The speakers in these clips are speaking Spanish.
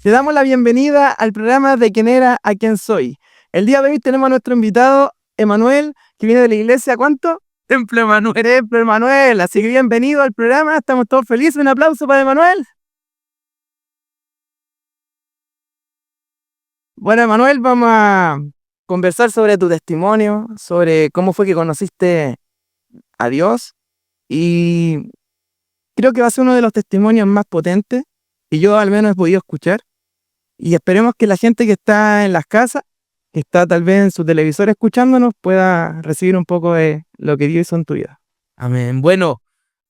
Te damos la bienvenida al programa de Quién era a quién soy. El día de hoy tenemos a nuestro invitado, Emanuel, que viene de la iglesia, ¿cuánto? Templo Emanuel. Templo Emanuel. Así que bienvenido al programa, estamos todos felices. Un aplauso para Emanuel. Bueno, Emanuel, vamos a conversar sobre tu testimonio, sobre cómo fue que conociste a Dios. Y creo que va a ser uno de los testimonios más potentes que yo al menos he podido escuchar. Y esperemos que la gente que está en las casas, que está tal vez en su televisor escuchándonos, pueda recibir un poco de lo que Dios hizo en tu vida. Amén. Bueno,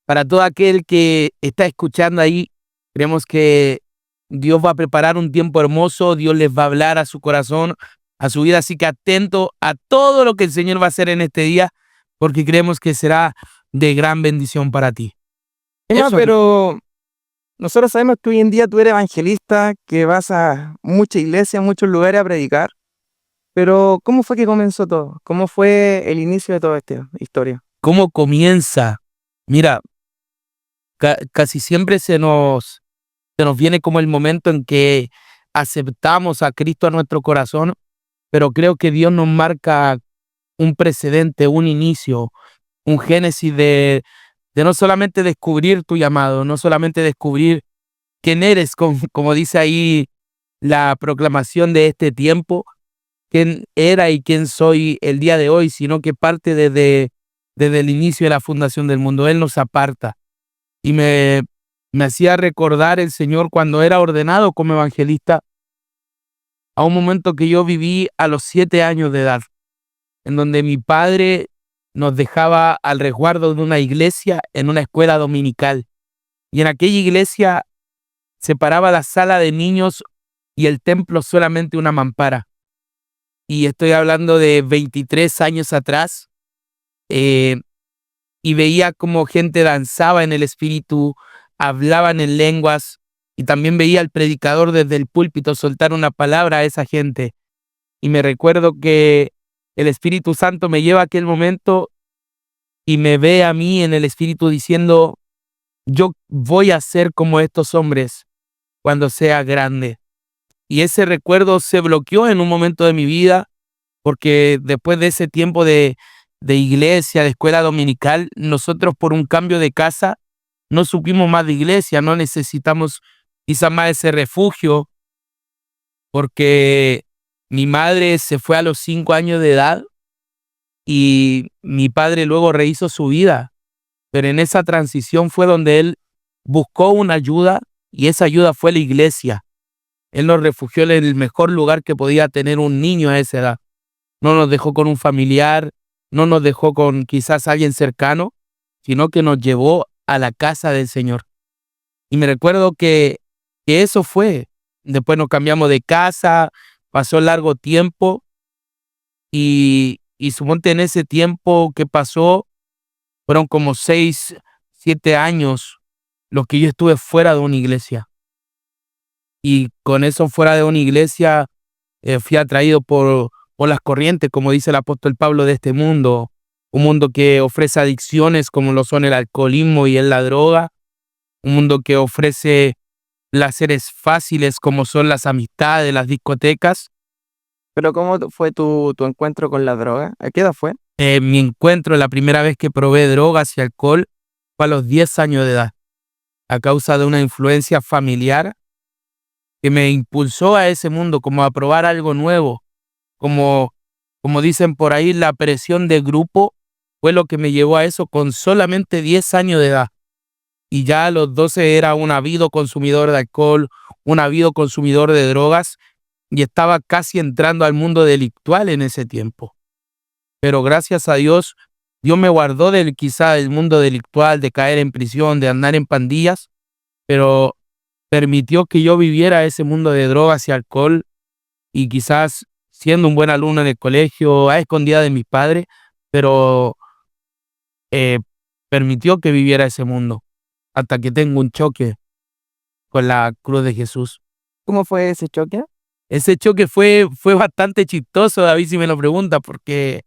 para todo aquel que está escuchando ahí, creemos que Dios va a preparar un tiempo hermoso, Dios les va a hablar a su corazón, a su vida, así que atento a todo lo que el Señor va a hacer en este día, porque creemos que será de gran bendición para ti. Pero nosotros sabemos que hoy en día tú eres evangelista, que vas a muchas iglesias, a muchos lugares a predicar, pero ¿cómo fue que comenzó todo? ¿Cómo fue el inicio de toda esta historia? ¿Cómo comienza? Mira, casi siempre se nos viene como el momento en que aceptamos a Cristo a nuestro corazón, pero creo que Dios nos marca un precedente, un inicio, un génesis de no solamente descubrir tu llamado, no solamente descubrir quién eres, como dice ahí la proclamación de este tiempo, quién era y quién soy el día de hoy, sino que parte desde el inicio de la fundación del mundo. Él nos aparta. Y me hacía recordar el Señor cuando era ordenado como evangelista a un momento que yo viví a los 7 años de edad, en donde mi padre nos dejaba al resguardo de una iglesia en una escuela dominical. Y en aquella iglesia separaba la sala de niños y el templo solamente una mampara. Y estoy hablando de 23 años atrás. Y veía cómo gente danzaba en el espíritu, hablaban en lenguas, y también veía al predicador desde el púlpito soltar una palabra a esa gente. Y me recuerdo que el Espíritu Santo me lleva a aquel momento y me ve a mí en el espíritu diciendo: yo voy a ser como estos hombres cuando sea grande. Y ese recuerdo se bloqueó en un momento de mi vida, porque después de ese tiempo de iglesia, de escuela dominical, nosotros por un cambio de casa no supimos más de iglesia, no necesitamos quizás más ese refugio, porque mi madre se fue a los 5 años de edad y mi padre luego rehizo su vida, pero en esa transición fue donde él buscó una ayuda, y esa ayuda fue la iglesia. Él nos refugió en el mejor lugar que podía tener un niño a esa edad. No nos dejó con un familiar, no nos dejó con quizás alguien cercano, sino que nos llevó a la casa del Señor. Y me recuerdo que eso fue. Después nos cambiamos de casa, pasó largo tiempo, y suponte en ese tiempo que pasó, fueron como 6, 7 años los que yo estuve fuera de una iglesia. Y con eso fuera de una iglesia fui atraído por las corrientes, como dice el apóstol Pablo, de este mundo. Un mundo que ofrece adicciones como lo son el alcoholismo y la droga. Un mundo que ofrece placeres fáciles como son las amistades, las discotecas. Pero ¿cómo fue tu encuentro con la droga? ¿A qué edad fue? Mi encuentro, la primera vez que probé drogas y alcohol, fue a los 10 años de edad, a causa de una influencia familiar que me impulsó a ese mundo, como a probar algo nuevo. Como dicen por ahí, la presión de grupo fue lo que me llevó a eso con solamente 10 años de edad. Y ya a los 12 era un ávido consumidor de alcohol, un ávido consumidor de drogas, y estaba casi entrando al mundo delictual en ese tiempo. Pero gracias a Dios, Dios me guardó quizá del mundo delictual, de caer en prisión, de andar en pandillas, pero permitió que yo viviera ese mundo de drogas y alcohol, y quizás siendo un buen alumno en el colegio, a escondidas de mis padres, pero eh, permitió que viviera ese mundo hasta que tengo un choque con la cruz de Jesús. ¿Cómo fue ese choque? Ese choque fue bastante chistoso, David, si me lo preguntas, porque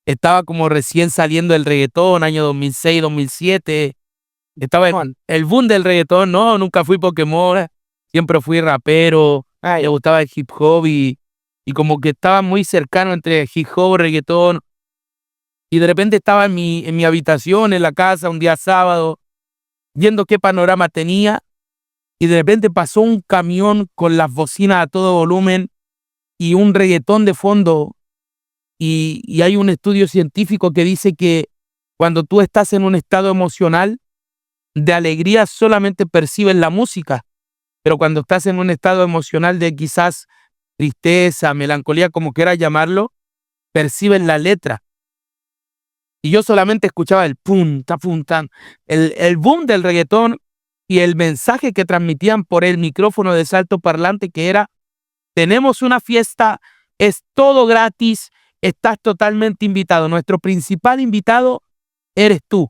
estaba como recién saliendo el reggaetón, año 2006, 2007. Estaba Juan. el boom del reggaetón. No, nunca fui Pokémon, siempre fui rapero, Ah, me ya. gustaba el hip hop y como que estaba muy cercano entre hip hop, reggaetón, y de repente estaba en mi habitación, en la casa, un día sábado, viendo qué panorama tenía, y de repente pasó un camión con las bocinas a todo volumen y un reggaetón de fondo, y hay un estudio científico que dice que cuando tú estás en un estado emocional de alegría solamente percibes la música, pero cuando estás en un estado emocional de quizás tristeza, melancolía, como quieras llamarlo, percibes la letra. Y yo solamente escuchaba el pum, ta, pum, tan, el boom del reggaetón y el mensaje que transmitían por el micrófono de salto parlante que era: tenemos una fiesta, es todo gratis, estás totalmente invitado. Nuestro principal invitado eres tú.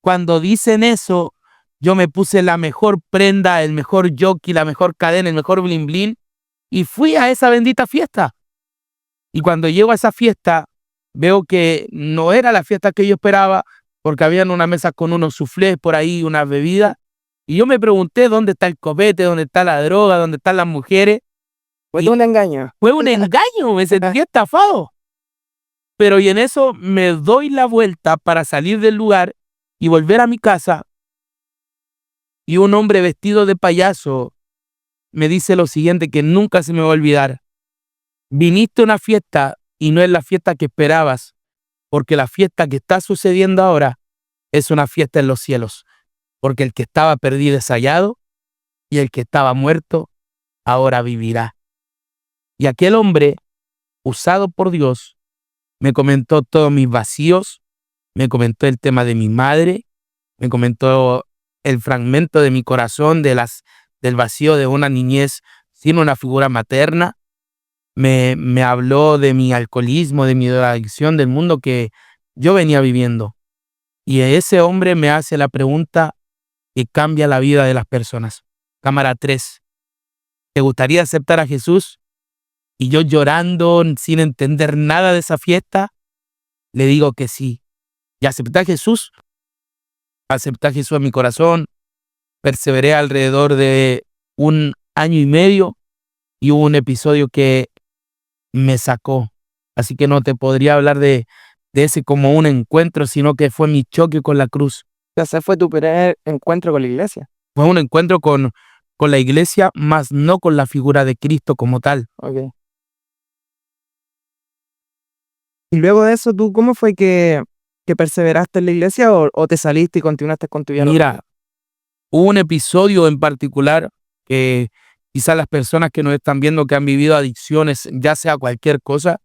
Cuando dicen eso, yo me puse la mejor prenda, el mejor jockey, la mejor cadena, el mejor bling bling y fui a esa bendita fiesta. Y cuando llego a esa fiesta, veo que no era la fiesta que yo esperaba, porque habían una mesa con unos soufflés por ahí, unas bebidas. Y yo me pregunté dónde está el copete, dónde está la droga, dónde están las mujeres. Fue Y un engaño. fue un engaño, me sentí estafado. Pero y en eso me doy la vuelta para salir del lugar y volver a mi casa. Y un hombre vestido de payaso me dice lo siguiente que nunca se me va a olvidar. Viniste a una fiesta y no es la fiesta que esperabas, porque la fiesta que está sucediendo ahora es una fiesta en los cielos, porque el que estaba perdido es hallado y el que estaba muerto ahora vivirá. Y aquel hombre, usado por Dios, me comentó todos mis vacíos, me comentó el tema de mi madre, me comentó el fragmento de mi corazón del vacío de una niñez sin una figura materna. Me habló de mi alcoholismo, de mi adicción, del mundo que yo venía viviendo. Y ese hombre me hace la pregunta que cambia la vida de las personas. Cámara 3. ¿Te gustaría aceptar a Jesús? Y yo llorando, sin entender nada de esa fiesta, le digo que sí. Y acepté a Jesús. Acepté a Jesús en mi corazón. Perseveré alrededor de 1 año y medio y hubo un episodio que me sacó. Así que no te podría hablar de ese como un encuentro, sino que fue mi choque con la cruz. Ese fue tu primer encuentro con la iglesia. Fue un encuentro con la iglesia, más no con la figura de Cristo como tal. Okay. Y luego de eso, ¿tú cómo fue que perseveraste en la iglesia o te saliste y continuaste con tu vida normal? Mira, hubo un episodio en particular que quizás las personas que nos están viendo que han vivido adicciones, ya sea cualquier cosa,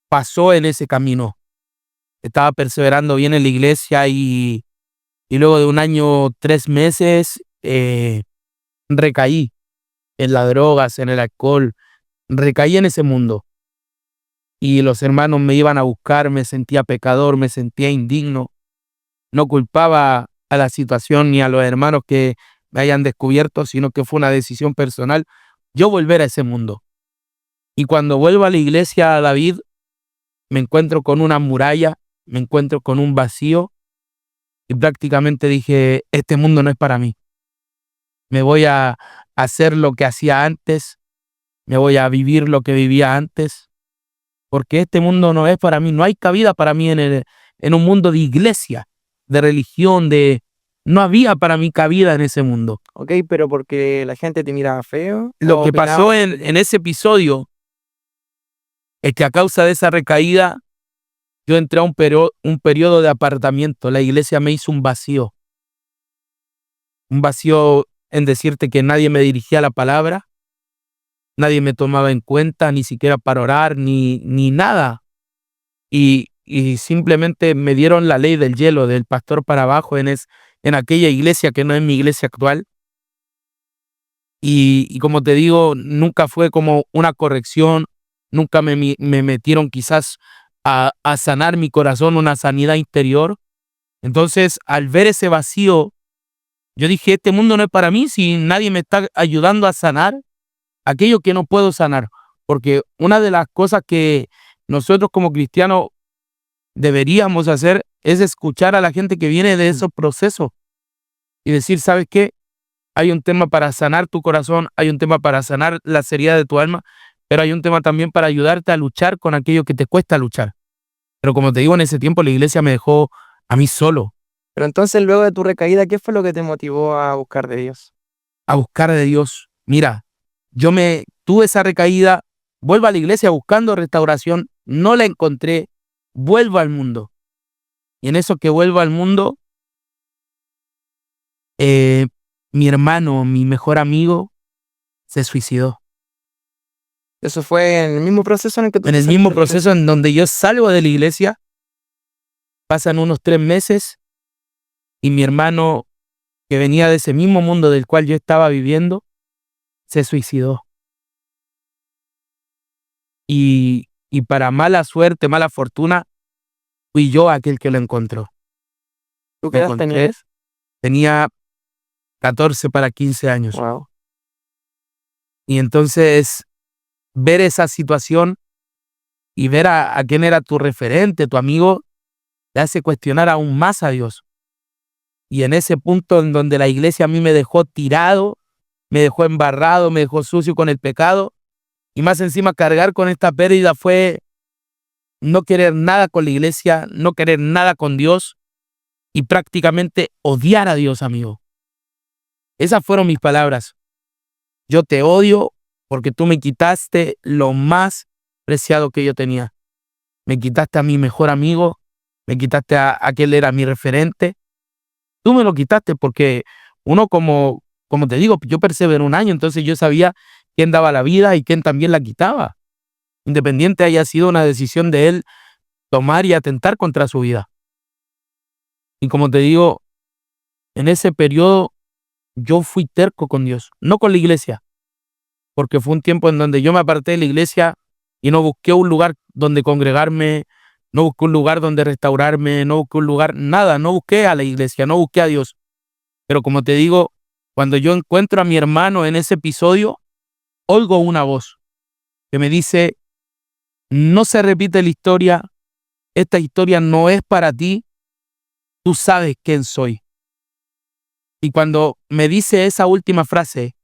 pasó en ese camino. Estaba perseverando bien en la iglesia y luego de 1 año, 3 meses, recaí en las drogas, en el alcohol, recaí en ese mundo. Y los hermanos me iban a buscar, me sentía pecador, me sentía indigno. No culpaba a la situación ni a los hermanos que me hayan descubierto, sino que fue una decisión personal yo volver a ese mundo. Y cuando vuelvo a la iglesia, David, me encuentro con una muralla, me encuentro con un vacío y prácticamente dije, este mundo no es para mí. Me voy a hacer lo que hacía antes, me voy a vivir lo que vivía antes, porque este mundo no es para mí, no hay cabida para mí en un mundo de iglesia, de religión, no había para mí cabida en ese mundo. Ok, pero porque la gente te miraba feo. Lo ¿O que opinaba? pasó en ese episodio es que a causa de esa recaída, yo entré a un periodo de apartamiento. La iglesia me hizo un vacío en decirte que nadie me dirigía la palabra, nadie me tomaba en cuenta, ni siquiera para orar, ni nada. Y simplemente me dieron la ley del hielo, del pastor para abajo en aquella iglesia que no es mi iglesia actual. Y como te digo, nunca fue como una corrección, nunca me metieron quizás a sanar mi corazón, una sanidad interior. Entonces, al ver ese vacío, yo dije, este mundo no es para mí si nadie me está ayudando a sanar aquello que no puedo sanar. Porque una de las cosas que nosotros como cristianos deberíamos hacer es escuchar a la gente que viene de esos procesos y decir, ¿sabes qué? hay un tema para sanar tu corazón, hay un tema para sanar la herida de tu alma, pero hay un tema también para ayudarte a luchar con aquello que te cuesta luchar. Pero como te digo, en ese tiempo la iglesia me dejó a mí solo, Pero entonces, luego de tu recaída, ¿qué fue lo que te motivó a buscar de Dios? a buscar de Dios. Mira, yo me tuve esa recaída, vuelvo a la iglesia buscando restauración, no la encontré, vuelvo al mundo. Y en eso que vuelvo al mundo, mi hermano, mi mejor amigo, se suicidó. Eso fue en el mismo proceso en el que tú En te el saliste mismo de la iglesia. proceso en donde yo salgo de la iglesia, pasan unos 3 meses y mi hermano, que venía de ese mismo mundo del cual yo estaba viviendo, se suicidó. Y para mala suerte, mala fortuna, fui yo aquel que lo encontró. ¿Tú ¿Me qué edad encontré? tenías? Tenía 14 para 15 años. Wow. Y entonces ver esa situación y ver a quién era tu referente, tu amigo, te hace cuestionar aún más a Dios. Y en ese punto en donde la iglesia a mí me dejó tirado, me dejó embarrado, me dejó sucio con el pecado, y más encima cargar con esta pérdida fue no querer nada con la iglesia, no querer nada con Dios y prácticamente odiar a Dios, amigo. Esas fueron mis palabras. Yo te odio porque tú me quitaste lo más preciado que yo tenía. Me quitaste a mi mejor amigo, me quitaste a aquel era mi referente. Tú me lo quitaste porque uno como te digo, yo perseveré un año, entonces yo sabía quién daba la vida y quién también la quitaba. Independiente haya sido una decisión de él tomar y atentar contra su vida. Y como te digo, en ese periodo yo fui terco con Dios, no con la iglesia, porque fue un tiempo en donde yo me aparté de la iglesia y no busqué un lugar donde congregarme, no busqué un lugar donde restaurarme, no busqué un lugar, nada, no busqué a la iglesia, no busqué a Dios. Pero como te digo, cuando yo encuentro a mi hermano en ese episodio, oigo una voz que me dice, no se repite la historia, esta historia no es para ti, tú sabes quién soy. Y cuando me dice esa última frase,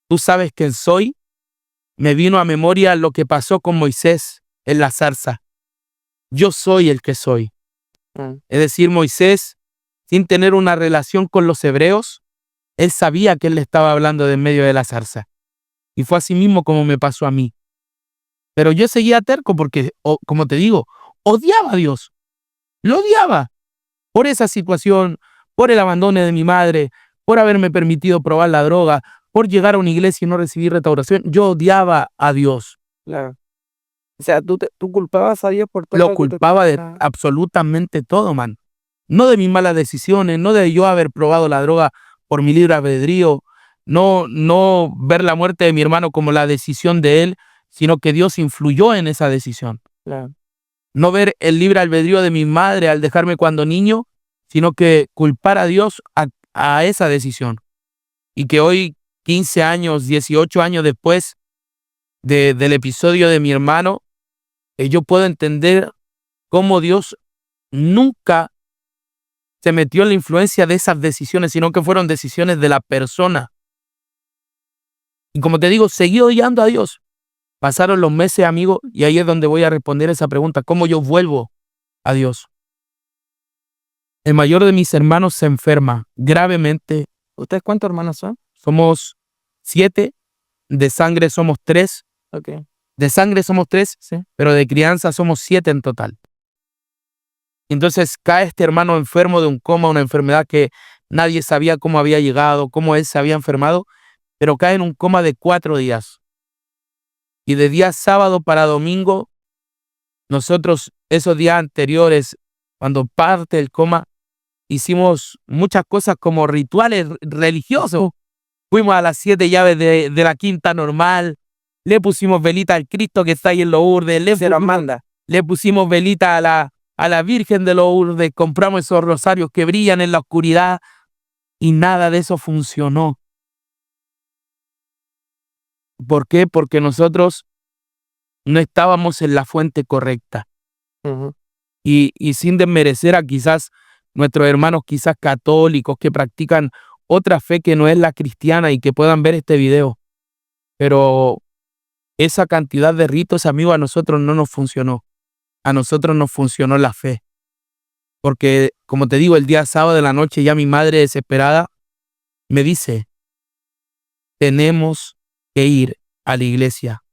tú sabes quién soy, me vino a memoria lo que pasó con Moisés en la zarza. Yo soy el que soy. Mm. Es decir, Moisés, sin tener una relación con los hebreos, él sabía que él le estaba hablando de en medio de la zarza. Y fue así mismo como me pasó a mí. Pero yo seguía terco porque, como te digo, odiaba a Dios. Lo odiaba por esa situación, por el abandono de mi madre, por haberme permitido probar la droga, por llegar a una iglesia y no recibir restauración. Yo odiaba a Dios. Claro. O sea, tú culpabas a Dios por todo Lo lo que te culpaba de pasaba. absolutamente todo, man. No de mis malas decisiones, no de yo haber probado la droga por mi libre albedrío, no ver la muerte de mi hermano como la decisión de él, sino que Dios influyó en esa decisión. Claro. No ver el libre albedrío de mi madre al dejarme cuando niño, sino que culpar a Dios a esa decisión. Y que hoy, 15 años, 18 años después del episodio de mi hermano, yo puedo entender cómo Dios nunca se metió en la influencia de esas decisiones, sino que fueron decisiones de la persona. Y como te digo, seguí odiando a Dios. Pasaron los meses, amigo, y ahí es donde voy a responder esa pregunta, ¿cómo yo vuelvo a Dios? El mayor de mis hermanos se enferma gravemente. ¿Ustedes cuántos hermanos son? Somos 7, de sangre somos 3, Ok. de sangre somos 3, Sí. pero de crianza somos 7 en total. Entonces cae este hermano enfermo de un coma, una enfermedad que nadie sabía cómo había llegado, cómo él se había enfermado, pero cae en un coma de 4 días. Y de día sábado para domingo, nosotros esos días anteriores, cuando parte el coma, hicimos muchas cosas como rituales religiosos. Fuimos a las 7 llaves de la quinta normal, le pusimos velita al Cristo que está ahí en Lourdes, Se los manda. le pusimos velita a la Virgen de Lourdes, compramos esos rosarios que brillan en la oscuridad y nada de eso funcionó. ¿Por qué? Porque nosotros no estábamos en la fuente correcta. Ujú. Y sin desmerecer a quizás nuestros hermanos quizás católicos que practican otra fe que no es la cristiana y que puedan ver este video. Pero esa cantidad de ritos, amigo, a nosotros no nos funcionó. A nosotros nos funcionó la fe. Porque, como te digo, el día sábado de la noche ya mi madre desesperada me dice, tenemos que ir a la iglesia.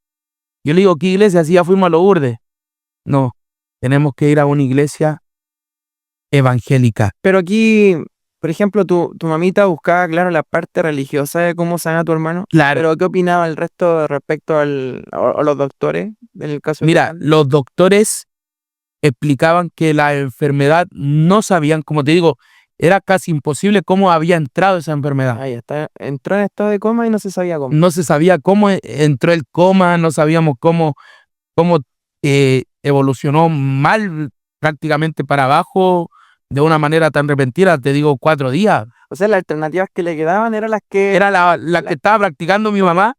Yo le digo, ¿qué iglesia? Si ya fuimos a Lourdes. No, tenemos que ir a una iglesia evangélica. Pero aquí, por ejemplo, tu mamita buscaba, claro, la parte religiosa de cómo sanar a tu hermano. Claro. Pero ¿qué opinaba el resto respecto a los doctores del caso? Mira, los doctores explicaban que la enfermedad no sabían, como te digo, era casi imposible cómo había entrado esa enfermedad. Ahí está, entró en estado de coma y no se sabía cómo. No se sabía cómo entró el coma, no sabíamos cómo evolucionó mal prácticamente para abajo de una manera tan repentina, te digo 4 días. O sea, las alternativas que le quedaban eran las que... Era la que estaba practicando mi mamá,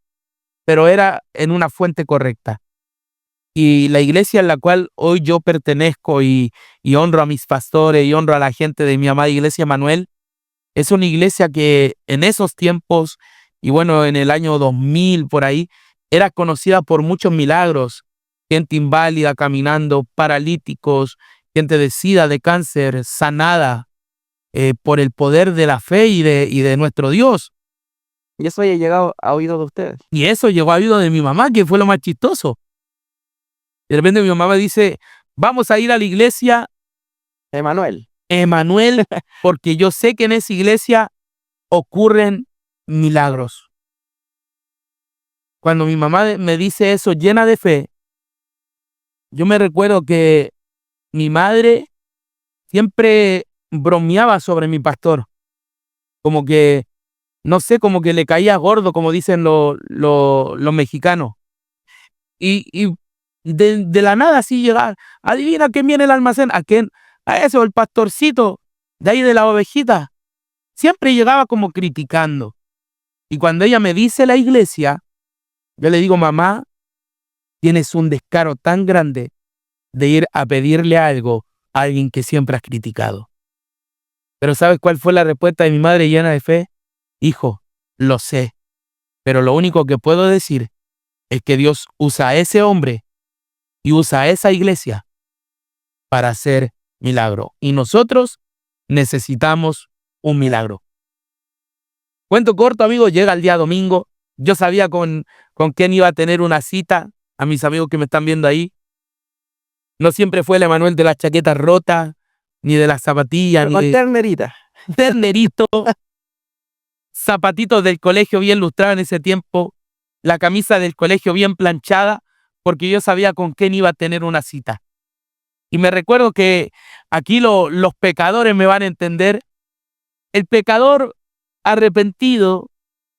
pero era en una fuente correcta. Y la iglesia en la cual hoy yo pertenezco y honro a mis pastores y honro a la gente de mi amada iglesia Manuel, es una iglesia que en esos tiempos, y bueno, en el año 2000 por ahí, era conocida por muchos milagros. Gente inválida caminando, paralíticos, gente de SIDA, de cáncer, sanada por el poder de la fe y de nuestro Dios. Y eso haya llegado a oídos de ustedes. Y eso llegó a oídos de mi mamá, que fue lo más chistoso. De repente mi mamá me dice, vamos a ir a la iglesia Emanuel, porque yo sé que en esa iglesia ocurren milagros. Cuando mi mamá me dice eso llena de fe, yo me recuerdo que mi madre siempre bromeaba sobre mi pastor. Como que, no sé, como que le caía gordo, como dicen los mexicanos. Y de la nada así llegar, adivina quién viene el almacén, a eso, el pastorcito de ahí de la ovejita. Siempre llegaba como criticando. Y cuando ella me dice la iglesia, yo le digo, mamá, tienes un descaro tan grande de ir a pedirle algo a alguien que siempre has criticado. Pero ¿sabes cuál fue la respuesta de mi madre llena de fe? Hijo, lo sé, pero lo único que puedo decir es que Dios usa a ese hombre y usa a esa iglesia para hacer milagro. Y nosotros necesitamos un milagro. Cuento corto, amigo, llega el día domingo. Yo sabía con quién iba a tener una cita. A mis amigos que me están viendo ahí. No siempre fue el Emanuel de la chaqueta rota, ni de las zapatillas, con ternerita. Ternerito. Zapatitos del colegio bien lustrados en ese tiempo. La camisa del colegio bien planchada, porque yo sabía con quién iba a tener una cita. Y me recuerdo que aquí los pecadores me van a entender. El pecador arrepentido,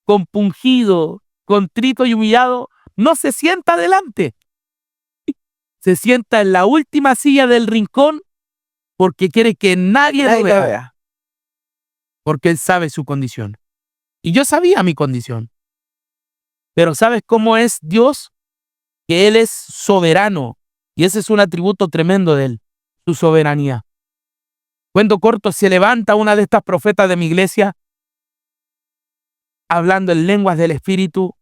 compungido, contrito y humillado, no se sienta adelante. Se sienta en la última silla del rincón porque quiere que nadie lo vea. Porque él sabe su condición. Y yo sabía mi condición. Pero ¿sabes cómo es Dios? Que Él es soberano. Y ese es un atributo tremendo de Él, su soberanía. Cuento corto, se levanta una de estas profetas de mi iglesia hablando en lenguas del Espíritu.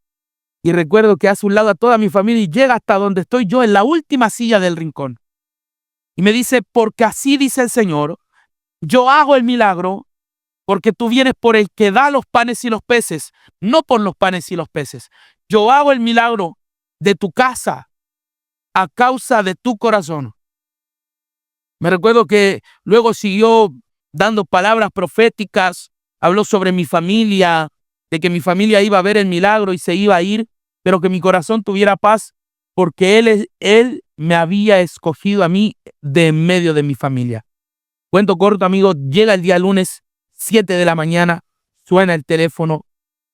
Y recuerdo que hace un lado a toda mi familia y llega hasta donde estoy yo, en la última silla del rincón. Y me dice, porque así dice el Señor, yo hago el milagro porque tú vienes por el que da los panes y los peces, no por los panes y los peces. Yo hago el milagro de tu casa a causa de tu corazón. Me recuerdo que luego siguió dando palabras proféticas, habló sobre mi familia, de que mi familia iba a ver el milagro y se iba a ir, pero que mi corazón tuviera paz porque Él me había escogido a mí de en medio de mi familia. Cuento corto, amigo, llega el día lunes, 7 de la mañana, suena el teléfono,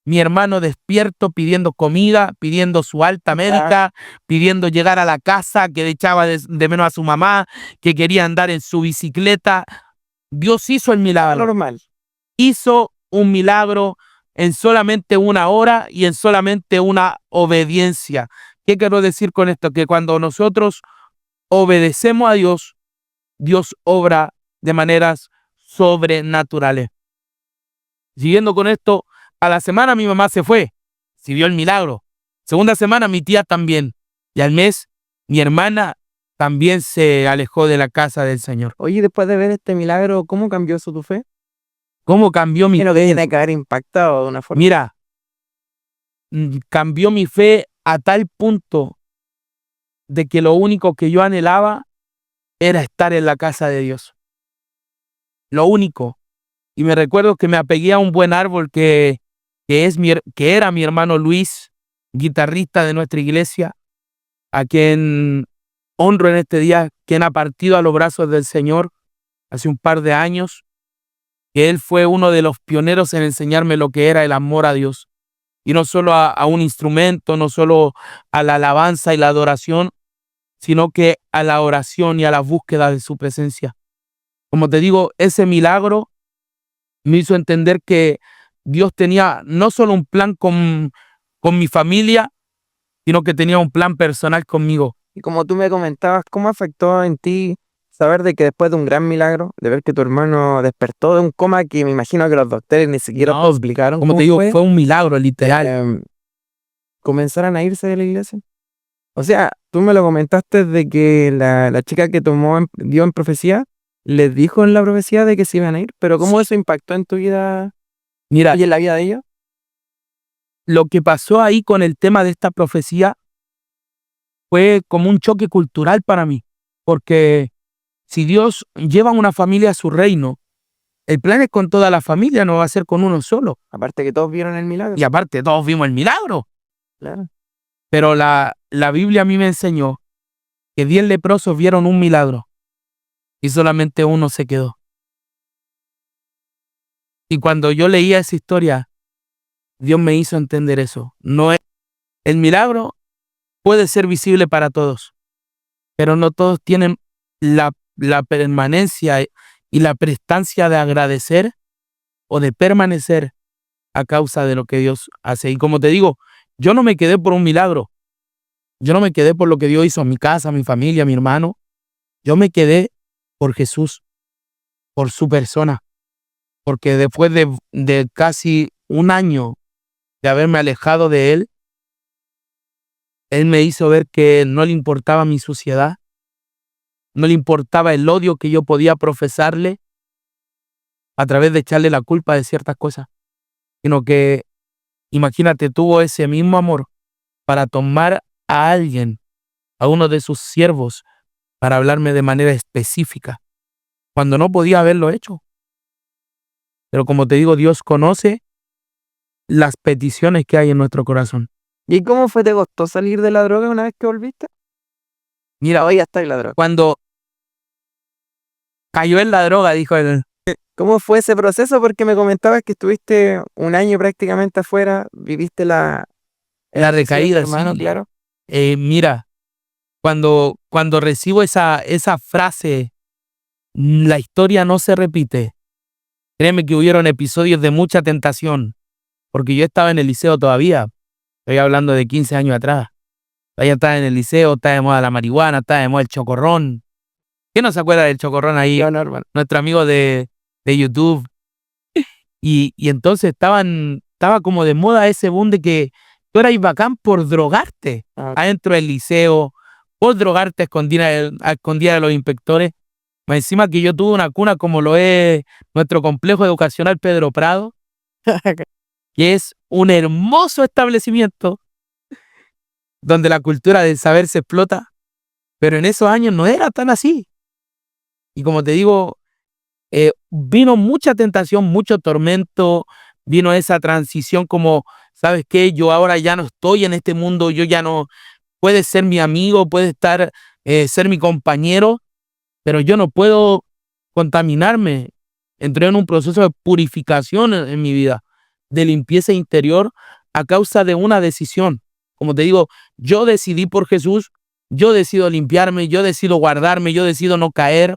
mi hermano despierto pidiendo comida, pidiendo su alta médica, pidiendo llegar a la casa, que le echaba de menos a su mamá, que quería andar en su bicicleta. Dios hizo el milagro. Normal. Hizo un milagro en solamente una hora y en solamente una obediencia. ¿Qué quiero decir con esto? Que cuando nosotros obedecemos a Dios, Dios obra de maneras sobrenaturales. Siguiendo con esto, a la semana mi mamá se fue, se vio el milagro. Segunda semana mi tía también. Y al mes mi hermana también se alejó de la casa del Señor. Oye, después de ver este milagro, ¿cómo cambió eso tu fe? ¿Cómo cambió mi Imagino que fe? tiene que haber impactado de una forma. Mira, cambió mi fe a tal punto de que lo único que yo anhelaba era estar en la casa de Dios. Lo único. Y me recuerdo que me apegué a un buen árbol que era mi hermano Luis, guitarrista de nuestra iglesia, a quien honro en este día, quien ha partido a los brazos del Señor hace un par de años, que él fue uno de los pioneros en enseñarme lo que era el amor a Dios. Y no solo a un instrumento, no solo a la alabanza y la adoración, sino que a la oración y a la búsqueda de su presencia. Como te digo, ese milagro me hizo entender que Dios tenía no solo un plan con mi familia, sino que tenía un plan personal conmigo. Y como tú me comentabas, ¿cómo afectó en ti saber de que después de un gran milagro, de ver que tu hermano despertó de un coma que me imagino que los doctores ni siquiera No, te explicaron como cómo te digo, fue un milagro literal. comenzaran a irse de la iglesia? O sea, tú me lo comentaste de que la chica que dio en profecía, les dijo en la profecía de que se iban a ir, pero ¿cómo eso impactó en tu vida Mira, y en la vida de ellos? lo que pasó ahí con el tema de esta profecía fue como un choque cultural para mí, porque si Dios lleva a una familia a su reino, el plan es con toda la familia, no va a ser con uno solo. Aparte que todos vieron el milagro. Y aparte, todos vimos el milagro. Claro. Pero la Biblia a mí me enseñó que 10 leprosos vieron un milagro y solamente uno se quedó. Y cuando yo leía esa historia, Dios me hizo entender eso. El milagro puede ser visible para todos, pero no todos tienen la permanencia y la prestancia de agradecer o de permanecer a causa de lo que Dios hace. Y como te digo, yo no me quedé por un milagro. Yo no me quedé por lo que Dios hizo en mi casa, mi familia, mi hermano. Yo me quedé por Jesús, por su persona. Porque después de casi un año de haberme alejado de Él, Él me hizo ver que no le importaba mi suciedad, no le importaba el odio que yo podía profesarle a través de echarle la culpa de ciertas cosas, sino que, imagínate, tuvo ese mismo amor para tomar a alguien, a uno de sus siervos, para hablarme de manera específica, cuando no podía haberlo hecho. Pero como te digo, Dios conoce las peticiones que hay en nuestro corazón. ¿Y cómo fue? ¿Te costó salir de la droga una vez que volviste? Mira, Hoy ya está en la droga. cuando cayó en la droga, dijo él, ¿Cómo fue ese proceso? Porque me comentabas que estuviste un año prácticamente afuera, viviste la suicidio de tu recaída, hermano, sí. claro. Mira, cuando recibo esa frase, la historia no se repite. Créeme que hubieron episodios de mucha tentación, porque yo estaba en el liceo todavía. Estoy hablando de 15 años atrás. Todavía estaba en el liceo, estaba de moda la marihuana, estaba de moda el chocorrón. ¿Quién no se acuerda del chocorrón ahí? Yo no, hermano. Nuestro amigo de YouTube. Y entonces estaba como de moda ese boom de que tú eras bacán por drogarte adentro del liceo, por drogarte a escondida de los inspectores. Más encima que yo tuve una cuna como lo es nuestro complejo educacional Pedro Prado, que es un hermoso establecimiento donde la cultura del saber se explota, pero en esos años no era tan así. Y como te digo, vino mucha tentación, mucho tormento, vino esa transición como, ¿sabes qué? Yo ahora ya no estoy en este mundo, yo ya no, puedes ser mi amigo, puedes ser mi compañero, pero yo no puedo contaminarme. Entré en un proceso de purificación en mi vida, de limpieza interior a causa de una decisión. Como te digo, yo decidí por Jesús, yo decido limpiarme, yo decido guardarme, yo decido no caer.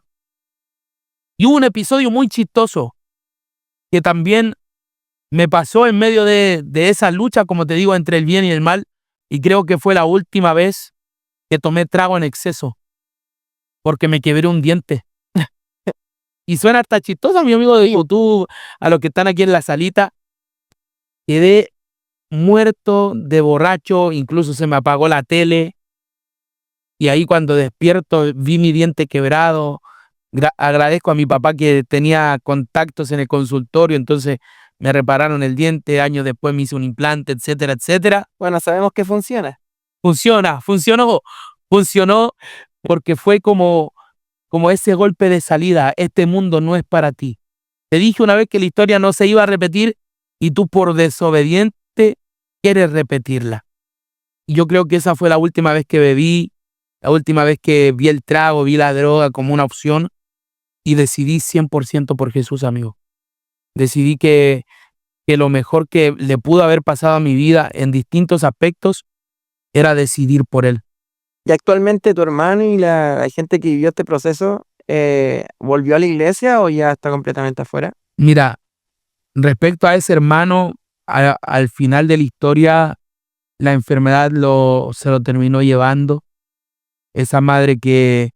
Y hubo un episodio muy chistoso que también me pasó en medio de esa lucha, como te digo, entre el bien y el mal, y creo que fue la última vez que tomé trago en exceso, porque me quebré un diente. Y suena hasta chistoso a mi amigo de YouTube, a los que están aquí en la salita, quedé muerto de borracho, incluso se me apagó la tele y ahí cuando despierto vi mi diente quebrado. Agradezco a mi papá que tenía contactos en el consultorio, entonces me repararon el diente, años después me hice un implante, etcétera, etcétera. Bueno, sabemos que funciona. Funcionó porque fue como ese golpe de salida. Este mundo no es para ti. Te dije una vez que la historia no se iba a repetir y tú por desobediente quieres repetirla. Y yo creo que esa fue la última vez que bebí, la última vez que vi el trago, vi la droga como una opción y decidí 100% por Jesús, amigo. Decidí que lo mejor que le pudo haber pasado a mi vida en distintos aspectos era decidir por Él. Y actualmente tu hermano y la gente que vivió este proceso, ¿volvió a la iglesia o ya está completamente afuera? Mira, respecto a ese hermano, al final de la historia, la enfermedad se lo terminó llevando. Esa madre que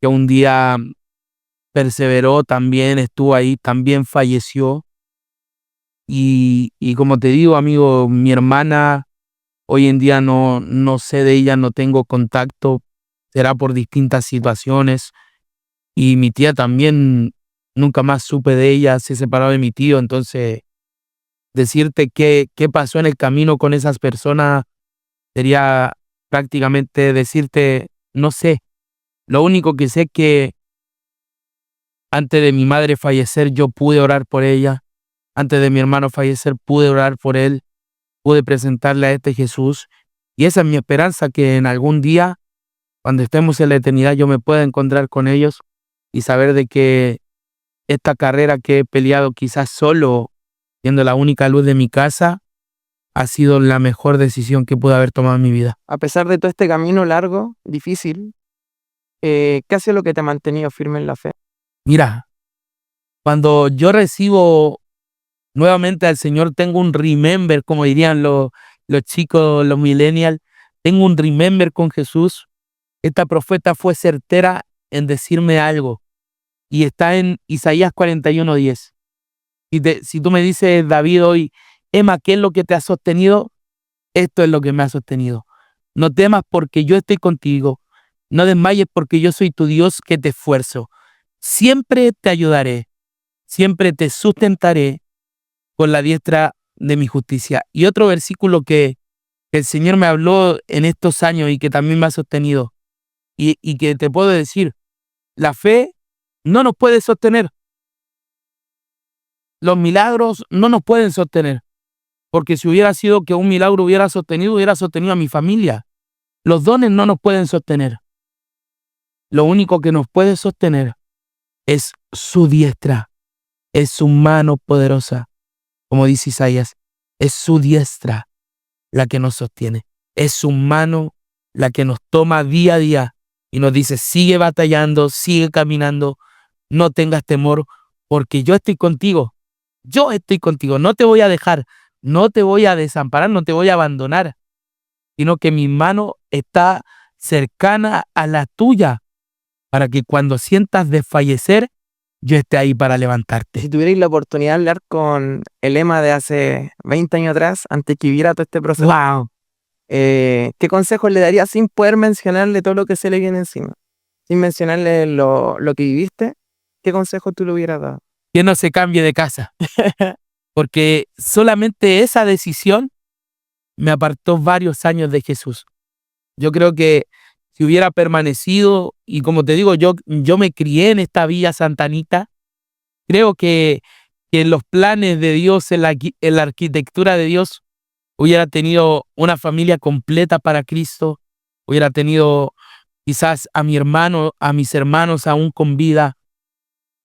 un día perseveró, también estuvo ahí, también falleció. Y como te digo, amigo, mi hermana, hoy en día no sé de ella, no tengo contacto, será por distintas situaciones. Y mi tía también, nunca más supe de ella, se separó de mi tío, entonces decirte qué pasó en el camino con esas personas sería prácticamente decirte, no sé. Lo único que sé es que antes de mi madre fallecer yo pude orar por ella, antes de mi hermano fallecer pude orar por él, pude presentarle a este Jesús y esa es mi esperanza, que en algún día, cuando estemos en la eternidad, yo me pueda encontrar con ellos y saber de que esta carrera que he peleado quizás solo, siendo la única luz de mi casa, ha sido la mejor decisión que pude haber tomado en mi vida. A pesar de todo este camino largo, difícil, ¿qué ha sido lo que te ha mantenido firme en la fe? Mira, cuando yo recibo nuevamente al Señor, tengo un remember, como dirían los chicos, los millennials, tengo un remember con Jesús. Esta profeta fue certera en decirme algo y está en Isaías 41:10. Si tú me dices, David, hoy, Emma, ¿qué es lo que te ha sostenido? Esto es lo que me ha sostenido. No temas porque yo estoy contigo. No desmayes porque yo soy tu Dios que te esfuerzo. Siempre te ayudaré. Siempre te sustentaré con la diestra de mi justicia. Y otro versículo que el Señor me habló en estos años y que también me ha sostenido y que te puedo decir, la fe no nos puede sostener. Los milagros no nos pueden sostener. Porque si hubiera sido que un milagro hubiera sostenido a mi familia. Los dones no nos pueden sostener. Lo único que nos puede sostener es su diestra, es su mano poderosa. Como dice Isaías, es su diestra la que nos sostiene. Es su mano la que nos toma día a día y nos dice, sigue batallando, sigue caminando, no tengas temor, porque yo estoy contigo. Yo estoy contigo, no te voy a dejar, no te voy a desamparar, no te voy a abandonar, sino que mi mano está cercana a la tuya para que cuando sientas desfallecer, yo esté ahí para levantarte. Si tuvierais la oportunidad de hablar con el Emma de hace 20 años atrás, antes que viviera todo este proceso, ¡Wow! ¿qué consejos le darías sin poder mencionarle todo lo que se le viene encima? Sin mencionarle lo que viviste, ¿qué consejo tú le hubieras dado? Que no se cambie de casa, porque solamente esa decisión me apartó varios años de Jesús. Yo creo que si hubiera permanecido, y como te digo, yo me crié en esta Villa Santa Anita, creo que en los planes de Dios, en la arquitectura de Dios, hubiera tenido una familia completa para Cristo, hubiera tenido quizás a mi hermano, a mis hermanos aún con vida,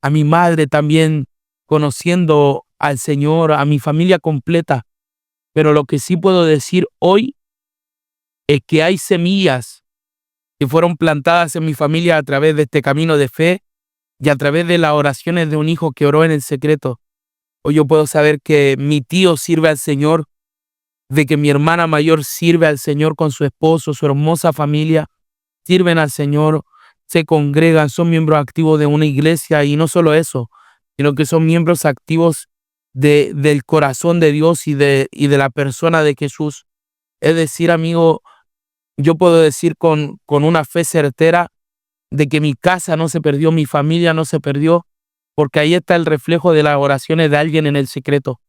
a mi madre también conociendo al Señor, a mi familia completa. Pero lo que sí puedo decir hoy es que hay semillas que fueron plantadas en mi familia a través de este camino de fe y a través de las oraciones de un hijo que oró en el secreto. Hoy yo puedo saber que mi tío sirve al Señor, de que mi hermana mayor sirve al Señor con su esposo, su hermosa familia, sirven al Señor, se congregan, son miembros activos de una iglesia y no solo eso, sino que son miembros activos del corazón de Dios y de la persona de Jesús. Es decir, amigo, yo puedo decir con una fe certera de que mi casa no se perdió, mi familia no se perdió, porque ahí está el reflejo de las oraciones de alguien en el secreto,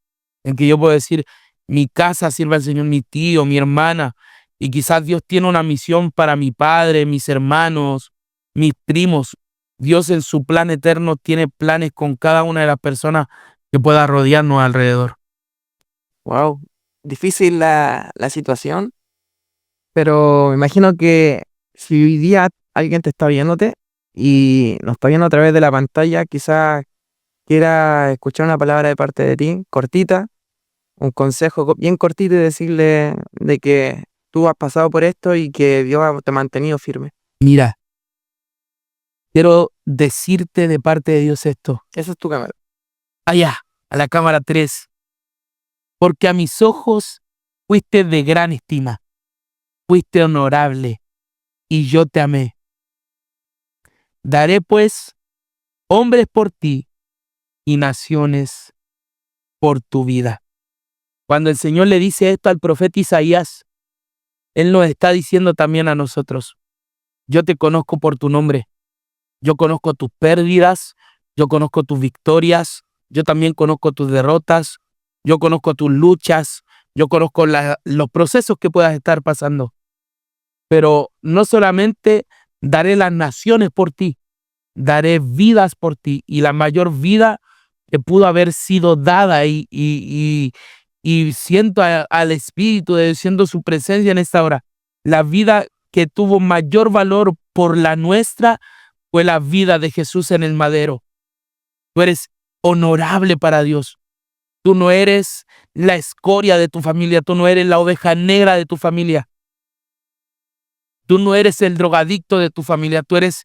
en que yo puedo decir, mi casa sirve al Señor, mi tío, mi hermana, y quizás Dios tiene una misión para mi padre, mis hermanos, mis primos. Dios en su plan eterno tiene planes con cada una de las personas que pueda rodearnos alrededor. Wow, difícil la situación, pero me imagino que si hoy día alguien te está viéndote y nos está viendo a través de la pantalla, quizás quiera escuchar una palabra de parte de ti, cortita, un consejo bien cortito y decirle de que tú has pasado por esto y que Dios te ha mantenido firme. Mira, quiero decirte de parte de Dios esto. Esa es tu cámara. Allá, a la cámara 3. Porque a mis ojos fuiste de gran estima, fuiste honorable, y yo te amé. Daré pues hombres por ti y naciones por tu vida. Cuando el Señor le dice esto al profeta Isaías, Él nos está diciendo también a nosotros, yo te conozco por tu nombre, yo conozco tus pérdidas, yo conozco tus victorias, yo también conozco tus derrotas, yo conozco tus luchas, yo conozco los procesos que puedas estar pasando. Pero no solamente daré las naciones por ti, daré vidas por ti, y la mayor vida que pudo haber sido dada y siento al Espíritu siendo su presencia en esta hora. La vida que tuvo mayor valor por la nuestra fue la vida de Jesús en el madero. Tú eres honorable para Dios. Tú no eres la escoria de tu familia, tú no eres la oveja negra de tu familia. Tú no eres el drogadicto de tu familia, tú eres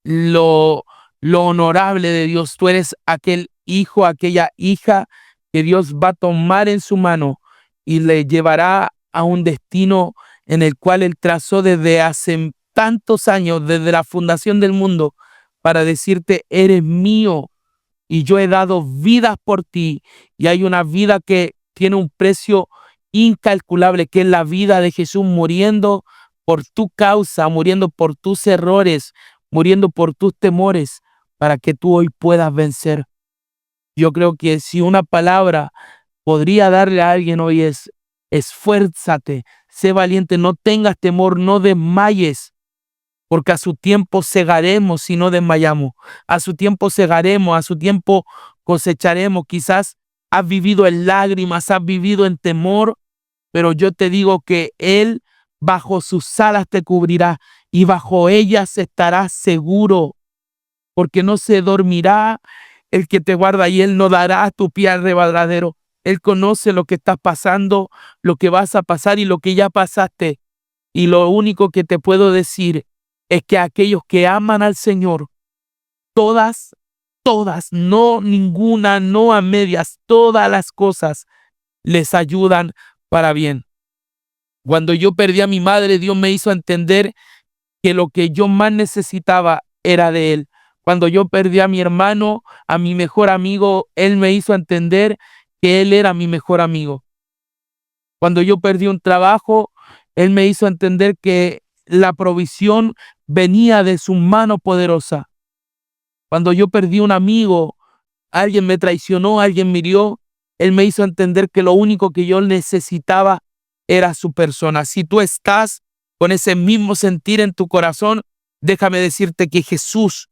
lo honorable de Dios. Tú eres aquel hijo, aquella hija que Dios va a tomar en su mano y le llevará a un destino en el cual Él trazó desde hace tantos años, desde la fundación del mundo, para decirte, eres mío y yo he dado vidas por ti. Y hay una vida que tiene un precio incalculable, que es la vida de Jesús muriendo por tu causa, muriendo por tus errores, muriendo por tus temores, para que tú hoy puedas vencer. Yo creo que si una palabra podría darle a alguien hoy es, esfuérzate, sé valiente, no tengas temor, no desmayes, porque a su tiempo segaremos si no desmayamos, a su tiempo segaremos, a su tiempo cosecharemos. Quizás has vivido en lágrimas, has vivido en temor, pero yo te digo que Él bajo sus alas te cubrirá y bajo ellas estarás seguro, porque no se dormirá el que te guarda y Él no dará a tu pie al resbaladero. Él conoce lo que estás pasando, lo que vas a pasar y lo que ya pasaste. Y lo único que te puedo decir es que aquellos que aman al Señor, todas, no ninguna, no a medias, todas las cosas les ayudan para bien. Cuando yo perdí a mi madre, Dios me hizo entender que lo que yo más necesitaba era de Él. Cuando yo perdí a mi hermano, a mi mejor amigo, Él me hizo entender que Él era mi mejor amigo. Cuando yo perdí un trabajo, Él me hizo entender que la provisión venía de su mano poderosa. Cuando yo perdí un amigo, alguien me traicionó, alguien me hirió, Él me hizo entender que lo único que yo necesitaba era su persona. Si tú estás con ese mismo sentir en tu corazón, déjame decirte que Jesús,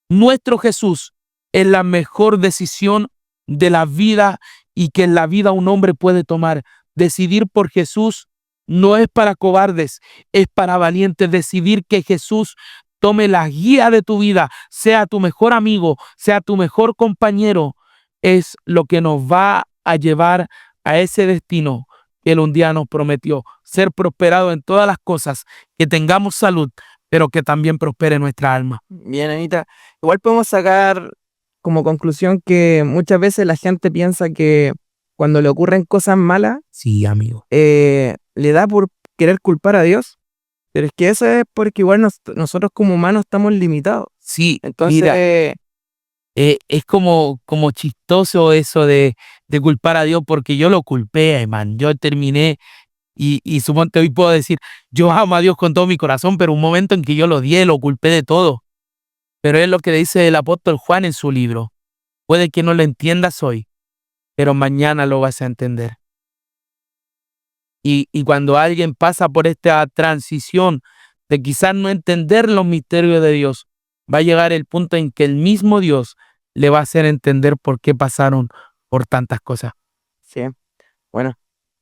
nuestro Jesús, es la mejor decisión de la vida y que en la vida un hombre puede tomar. Decidir por Jesús no es para cobardes, es para valientes. Decidir que Jesús tome la guía de tu vida, sea tu mejor amigo, sea tu mejor compañero, es lo que nos va a llevar a ese destino que Él un día nos prometió, ser prosperado en todas las cosas, que tengamos salud, pero que también prospere nuestra alma. Bien, Anita. Igual podemos sacar como conclusión que muchas veces la gente piensa que cuando le ocurren cosas malas, Sí, amigo. le da por querer culpar a Dios. Pero es que eso es porque igual nosotros como humanos estamos limitados. Sí, Entonces, mira, Es como chistoso eso de culpar a Dios, porque yo lo culpé, hermano. Yo terminé y suponte hoy puedo decir, yo amo a Dios con todo mi corazón, pero un momento en que yo lo odié, lo culpé de todo. Pero es lo que dice el apóstol Juan en su libro. Puede que no lo entiendas hoy, pero mañana lo vas a entender. Y cuando alguien pasa por esta transición de quizás no entender los misterios de Dios, va a llegar el punto en que el mismo Dios le va a hacer entender por qué pasaron por tantas cosas. Sí. Bueno,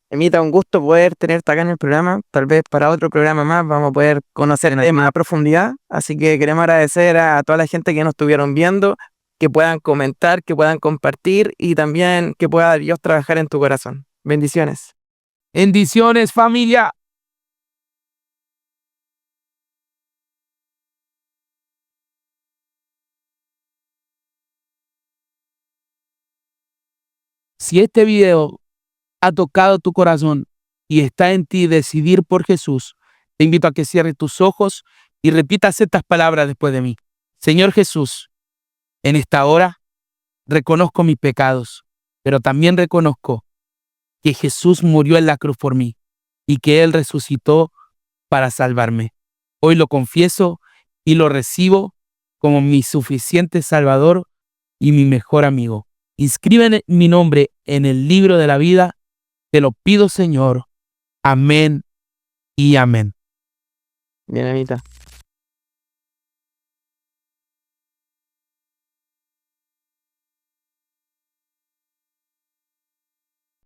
Emita, un gusto poder tenerte acá en el programa. Tal vez para otro programa más vamos a poder conocer el tema a profundidad. Así que queremos agradecer a toda la gente que nos estuvieron viendo, que puedan comentar, que puedan compartir y también que pueda Dios trabajar en tu corazón. Bendiciones. Bendiciones, familia. Si este video ha tocado tu corazón y está en ti decidir por Jesús, te invito a que cierres tus ojos y repitas estas palabras después de mí. Señor Jesús, en esta hora reconozco mis pecados, pero también reconozco que Jesús murió en la cruz por mí y que Él resucitó para salvarme. Hoy lo confieso y lo recibo como mi suficiente Salvador y mi mejor amigo. Inscribe mi nombre en el libro de la vida. Te lo pido, Señor. Amén y amén. Bien, Emita.